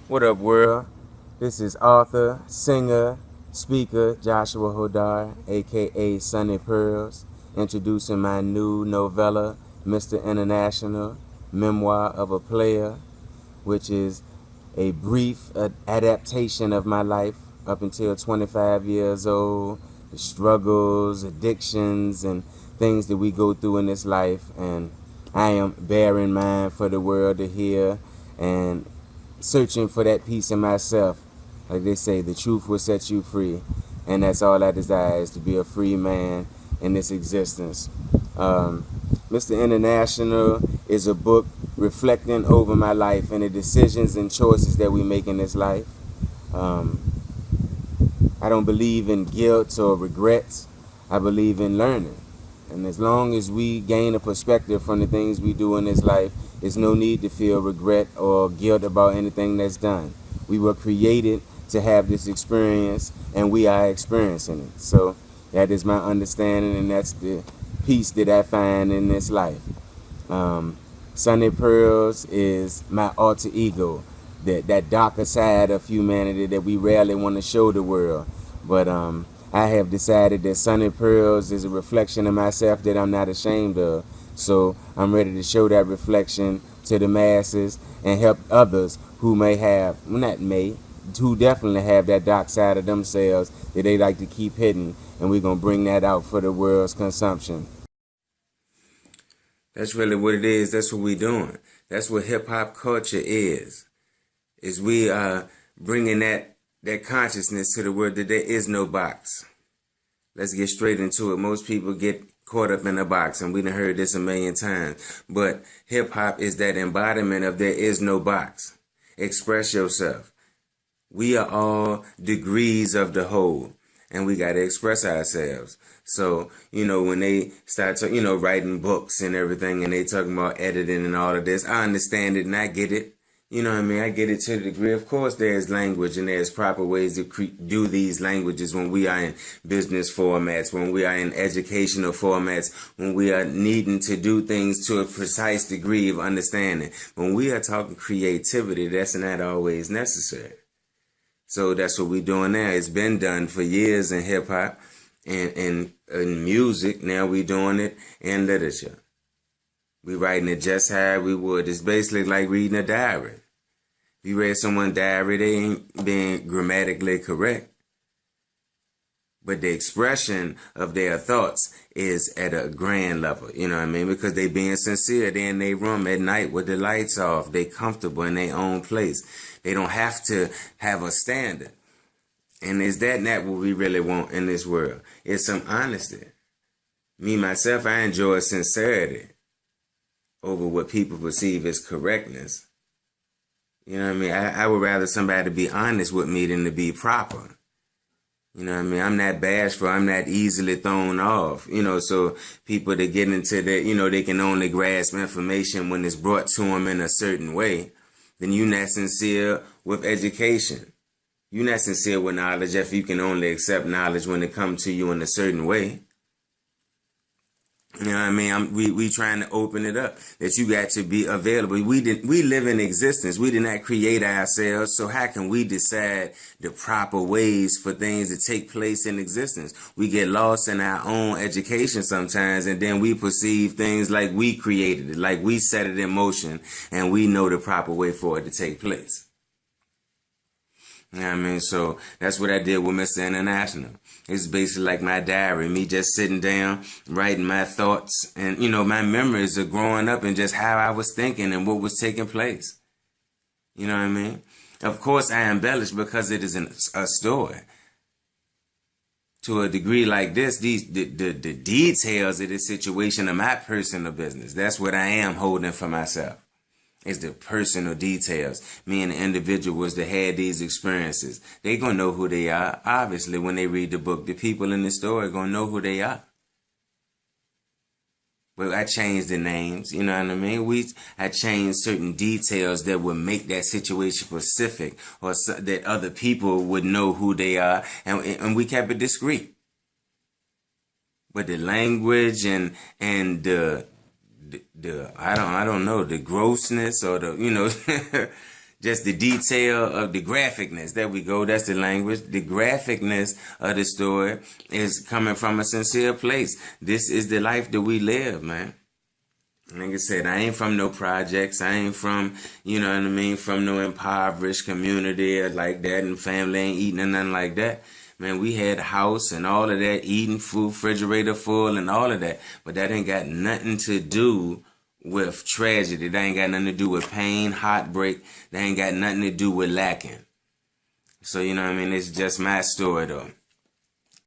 What up, world? This is author, singer, speaker Joshua Hodar, aka Sunny Pearls, introducing my new novella, Mr. International, Memoir of a Player, which is a brief adaptation of my life up until 25 years old, the struggles, addictions, and things that we go through in this life. And I am bearing mine for the world to hear and searching for that peace in myself. Like they say, the truth will set you free. And that's all I desire, is to be a free man in this existence. Mr. International is a book reflecting over my life and the decisions and choices that we make in this life. Um, I don't believe in guilt or regrets. I believe in learning. And as long as we gain a perspective from the things we do in this life, there's no need to feel regret or guilt about anything that's done. We were created to have this experience, and we are experiencing it. So that is my understanding, and that's the peace that I find in this life. Sunny Pearls is my alter ego, that darker side of humanity that we rarely want to show the world. But I have decided that Sunny Pearls is a reflection of myself that I'm not ashamed of. So I'm ready to show that reflection to the masses and help others who may have, well, not may, who definitely have that dark side of themselves that they like to keep hidden. And we're going to bring that out for the world's consumption. That's really what it is. That's what we're doing. That's what hip hop culture is we are bringing that consciousness to the world that there is no box. Let's get straight into it. Most people get caught up in a box, and we done heard this a million times. But hip hop is that embodiment of there is no box. Express yourself. We are all degrees of the whole, and we got to express ourselves. So, when they start to, writing books and everything, and they talking about editing and all of this, I understand it and I get it. You know what I mean? I get it to the degree. Of course, there's language and there's proper ways to do these languages when we are in business formats, when we are in educational formats, when we are needing to do things to a precise degree of understanding. When we are talking creativity, that's not always necessary. So that's what we're doing now. It's been done for years in hip hop and in music. Now we're doing it in literature. We writing it just how we would. It's basically like reading a diary. If you read someone's diary, they ain't being grammatically correct. But the expression of their thoughts is at a grand level, you know what I mean? Because they being sincere. They in their room at night with the lights off. They comfortable in their own place. They don't have to have a standard. And is that not what we really want in this world? It's some honesty. Me, myself, I enjoy sincerity over what people perceive as correctness. You know what I mean? I would rather somebody be honest with me than to be proper. You know what I mean? I'm not bashful. I'm not easily thrown off. So people that get into that, they can only grasp information when it's brought to them in a certain way. Then you're not sincere with education. You're not sincere with knowledge if you can only accept knowledge when it comes to you in a certain way. You know what I mean? We trying to open it up, that you got to be available. We live in existence. We did not create ourselves. So how can we decide the proper ways for things to take place in existence? We get lost in our own education sometimes, and then we perceive things like we created it, like we set it in motion, and we know the proper way for it to take place. You know what I mean? So that's what I did with Mr. International. It's basically like my diary, me just sitting down, writing my thoughts, and, my memories of growing up and just how I was thinking and what was taking place. You know what I mean? Of course, I embellish because it is a story. To a degree like this, the details of this situation are my personal business. That's what I am holding for myself. It's the personal details. Me and the individuals that had these experiences. They gonna know who they are. Obviously, when they read the book, the people in the story gonna know who they are. But I changed the names, you know what I mean? I changed certain details that would make that situation specific, or that other people would know who they are, and we kept it discreet. But the language and the I don't know, the grossness or the just the detail of the graphicness. There we go. That's the language. The graphicness of the story is coming from a sincere place. This is the life that we live, man. Like I said, I ain't from no projects. I ain't from, you know what I mean, from no impoverished community or like that, and family ain't eating or nothing like that. Man, we had a house and all of that, eating food, refrigerator full and all of that. But that ain't got nothing to do with tragedy. That ain't got nothing to do with pain, heartbreak. That ain't got nothing to do with lacking. So, you know what I mean? It's just my story, though.